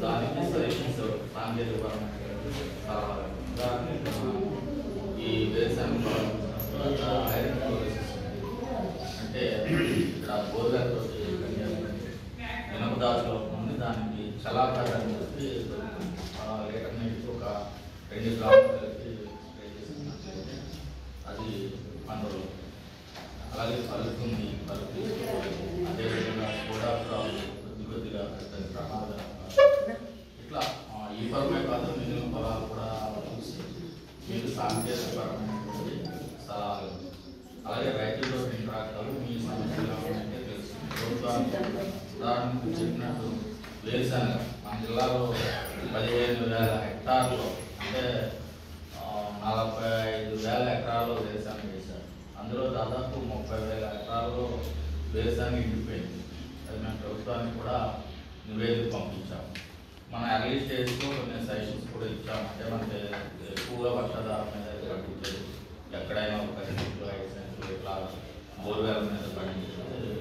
దానికి సజెషన్స్ సాంకేతికపరమైన ఈ వేరుశనగ ఐరన్ క్లోరోసిస్ అంటే ఇక్కడ బోర్లతో ఇనపదాచులో ఉంది. దానికి చలాకారాన్ని చెప్పి లీటర్ నీటికి ఒక 2 గ్రాములు కలిపి స్ప్రే చేసినట్లయితే అది పంటలు అలాగే పలుతుంది. పలుకు అదేవిధంగా కూడా కొద్దిగా ప్రమాదం. ఇట్లా ఈ పొలమే కాదు మిగిలిన పొలాలు కూడా చూసి మీకు సాంకేతికపరమైనటువంటి సలహాలు అలాగే రైతులతో ఇంటరాక్టాలు మీ సమస్యలు అంటే తెలుస్తుంది. ఉదాహరణకు చెప్పినట్టు వేరుశనగ మన జిల్లాలో 15,000 హెక్టార్లు అంటే 45,000 ఎకరాలు వేరుశనగ వేశారు. అందులో దాదాపు 30,000 ఎకరాల్లో వేరుశనగ ఎండిపోయింది. అది మేము ప్రభుత్వానికి కూడా నివేదిక పంపించాము. మన ఎర్లీ స్టేజ్లో కొన్ని సజెషన్స్ కూడా ఇచ్చాము. అంటే మనకి ఎక్కువగా వర్షాధారం మీద పట్టించేది ఎక్కడైనా ఒక 10 సెంట్లు 5 సెంట్లు ఇట్లా బోర్వెల్ మీద పట్టించేది